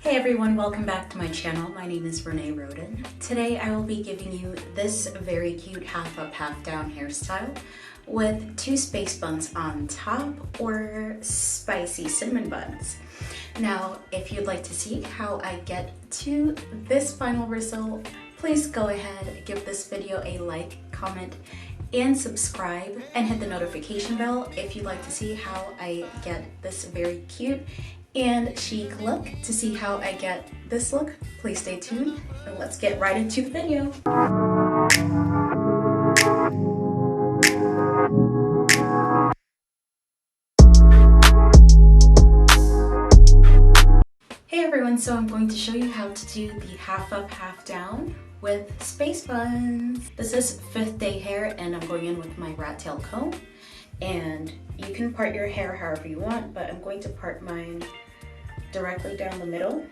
Hey everyone, welcome back to my channel. My name is Renee Roden. Today I will be giving you this very cute half up, half down hairstyle with two space buns on top or spicy cinnamon buns. Now, if you'd like to see how I get to this final result, please go ahead, give this video a like, comment, and subscribe, and hit the notification bell if you'd like to see how I get this very cute and chic look. To see how I get this look, please stay tuned and let's get right into the video. Hey everyone, so I'm going to show you how to do the half up, half down with space buns. This is 5th day hair and I'm going in with my rat tail comb. And you can part your hair however you want, but I'm going to part mine directly down the middle.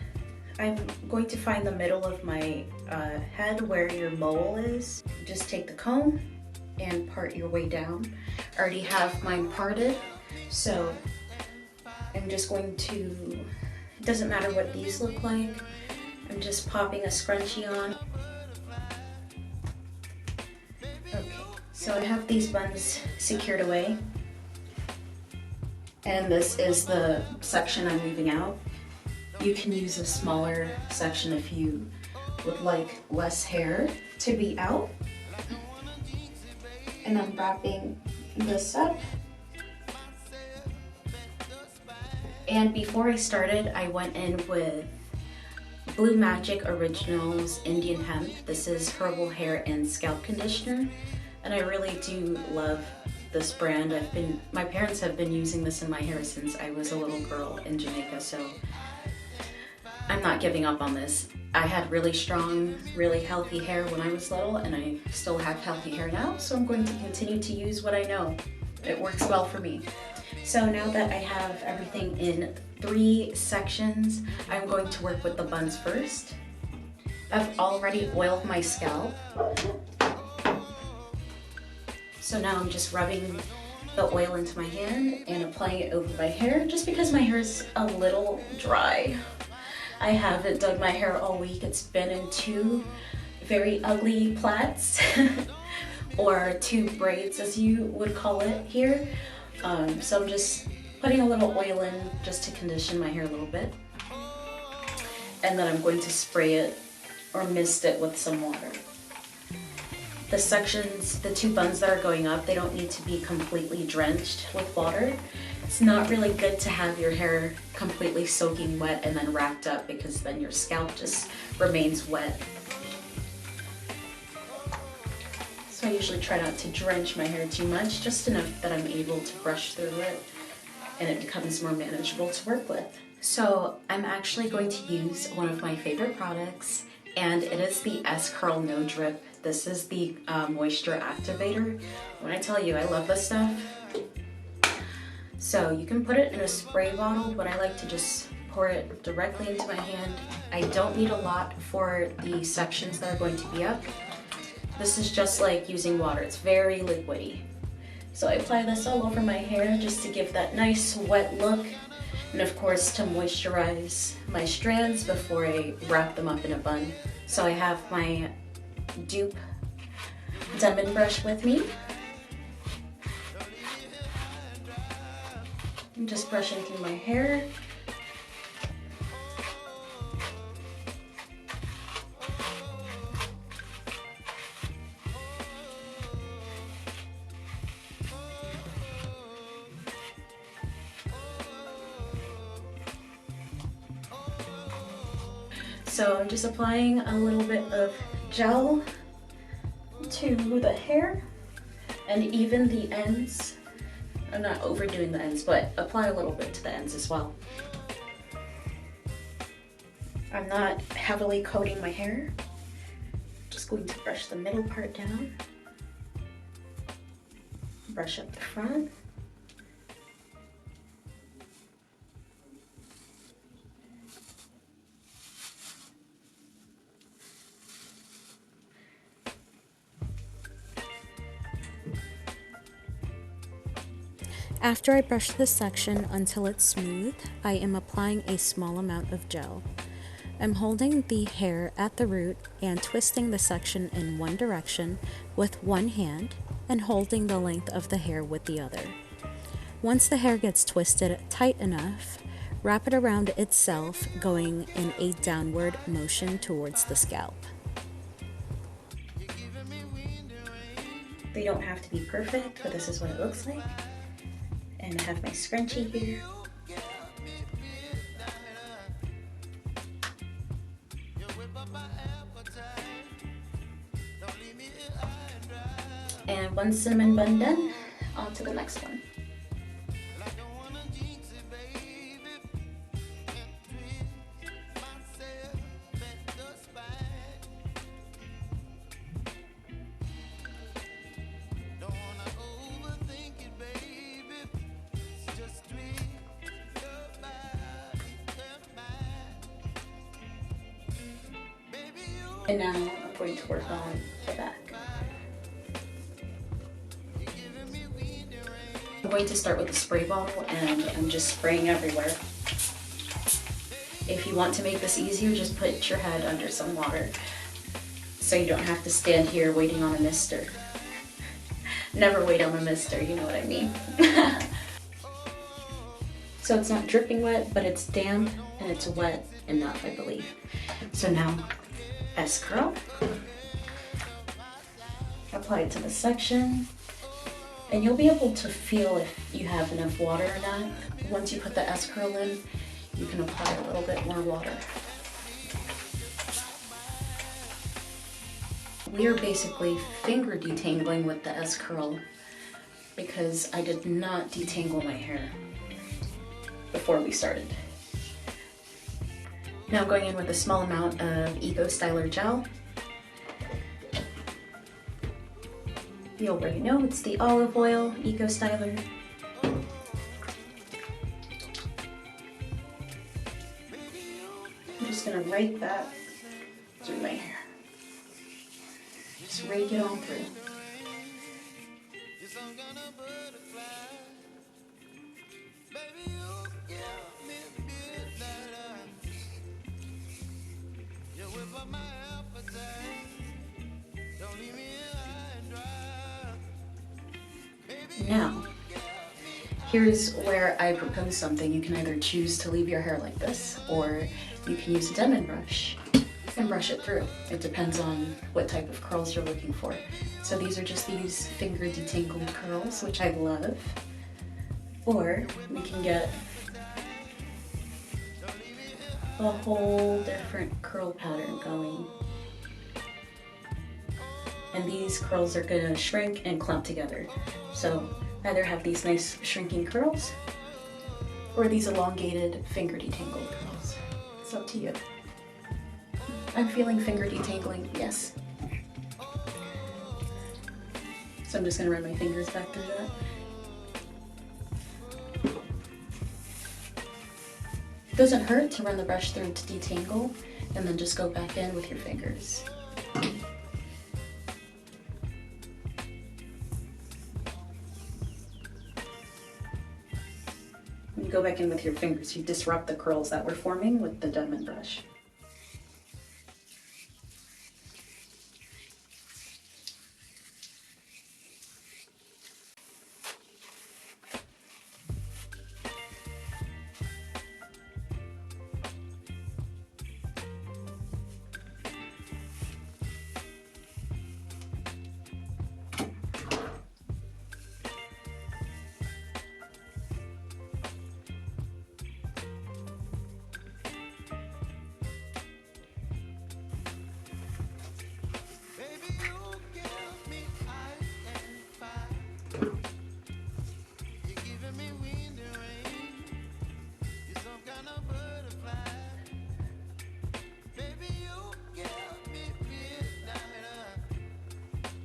I'm going to find the middle of my head where your mole is. Just take the comb and part your way down. I already have mine parted, so I'm just going to, it doesn't matter what these look like, I'm just popping a scrunchie on. Okay, so I have these buns secured away, and this is the section I'm leaving out. You can use a smaller section if you would like less hair to be out. And I'm wrapping this up. And before I started, I went in with Blue Magic Originals Indian Hemp. This is herbal hair and scalp conditioner. And I really do love this brand. My parents have been using this in my hair since I was a little girl in Jamaica, so I'm not giving up on this. I had really strong, really healthy hair when I was little, and I still have healthy hair now, so I'm going to continue to use what I know. It works well for me. So now that I have everything in 3 sections, I'm going to work with the buns first. I've already oiled my scalp. So now I'm just rubbing the oil into my hand and applying it over my hair, just because my hair is a little dry. I haven't done my hair all week. It's been in 2 very ugly plaits, or 2 braids as you would call it here. So I'm just putting a little oil in just to condition my hair a little bit. And then I'm going to spray it or mist it with some water. The sections, the 2 buns that are going up, they don't need to be completely drenched with water. It's not really good to have your hair completely soaking wet and then wrapped up, because then your scalp just remains wet. So I usually try not to drench my hair too much, just enough that I'm able to brush through it and it becomes more manageable to work with. So I'm actually going to use one of my favorite products, and it is the S-Curl No Drip. This is the Moisture Activator. When I tell you I love this stuff. So you can put it in a spray bottle, but I like to just pour it directly into my hand. I don't need a lot for the sections that are going to be up. This is just like using water. It's very liquidy. So I apply this all over my hair just to give that nice wet look, and of course to moisturize my strands before I wrap them up in a bun. So I have my dupe Denman brush with me. I'm just brushing through my hair. So I'm just applying a little bit of gel to the hair and even the ends. I'm not overdoing the ends, but apply a little bit to the ends as well. I'm not heavily coating my hair. Just going to brush the middle part down. Brush up the front. After I brush this section until it's smooth, I am applying a small amount of gel. I'm holding the hair at the root and twisting the section in one direction with one hand and holding the length of the hair with the other. Once the hair gets twisted tight enough, wrap it around itself, going in a downward motion towards the scalp. They don't have to be perfect, but this is what it looks like. And I have my scrunchie here. And one cinnamon bun done, on to the next one. And now I'm going to work on the back. I'm going to start with the spray bottle and I'm just spraying everywhere. If you want to make this easier, just put your head under some water so you don't have to stand here waiting on a mister. Never wait on a mister, you know what I mean. So it's not dripping wet, but it's damp and it's wet enough, I believe. So now, S-curl. Apply it to the section. And you'll be able to feel if you have enough water or not. Once you put the S-curl in, you can apply a little bit more water. We are basically finger detangling with the S-curl because I did not detangle my hair before we started. Now I'm going in with a small amount of Eco Styler gel. You already know it's the olive oil Eco Styler. I'm just gonna rake that through my hair. Just rake it on through. Now, here's where I propose something. You can either choose to leave your hair like this, or you can use a Denman brush and brush it through. It depends on what type of curls you're looking for. So these are just these finger detangled curls, which I love. Or we can get a whole different curl pattern going. And these curls are gonna shrink and clump together. So either have these nice shrinking curls or these elongated finger detangled curls. It's up to you. I'm feeling finger detangling, yes. So I'm just gonna run my fingers back through that. It doesn't hurt to run the brush through to detangle and then just go back in with your fingers. When you go back in with your fingers, you disrupt the curls that were forming with the Denman brush.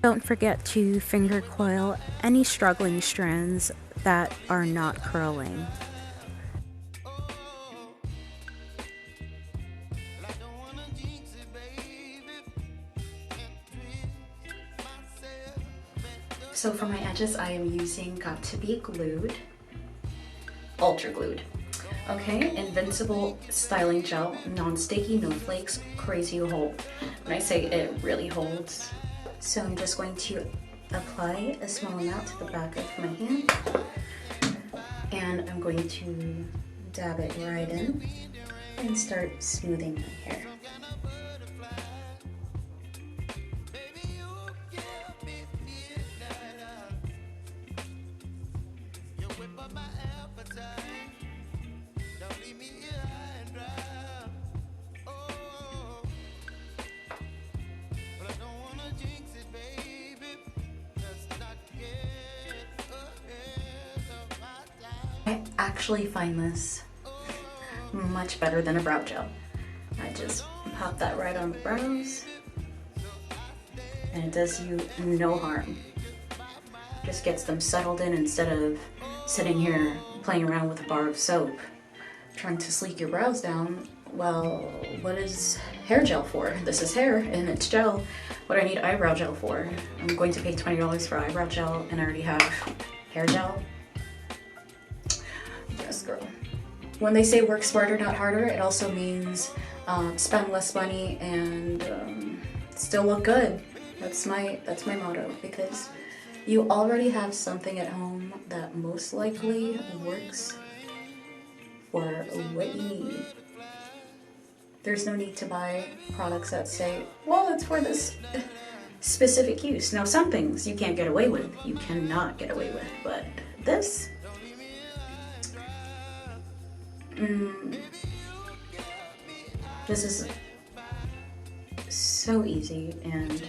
Don't forget to finger coil any struggling strands that are not curling. So for my edges, I am using Got to Be Glued, Ultra Glued. Okay, Invincible Styling Gel, non-sticky, no flakes, crazy hold. When I say it really holds. So I'm just going to apply a small amount to the back of my hand, and I'm going to dab it right in and start smoothing my hair. I actually find this much better than a brow gel. I just pop that right on the brows, and it does you no harm. Just gets them settled in instead of sitting here playing around with a bar of soap, trying to sleek your brows down. Well, what is hair gel for? This is hair and it's gel. What do I need eyebrow gel for? I'm going to pay $20 for eyebrow gel and I already have hair gel. Yes, girl. When they say work smarter, not harder, it also means spend less money and still look good. That's my motto, because you already have something at home that most likely works for what you need. There's no need to buy products that say, well, it's for this specific use. Now, some things you can't get away with. You cannot get away with, but this, this is so easy, and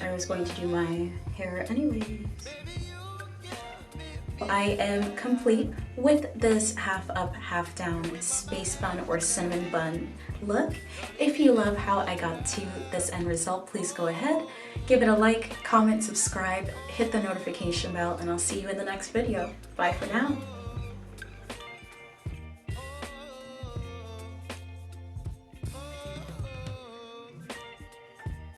I was going to do my hair anyways. I am complete with this half up, half down space bun or cinnamon bun look. If you love how I got to this end result, please go ahead, give it a like, comment, subscribe, hit the notification bell, and I'll see you in the next video. Bye for now.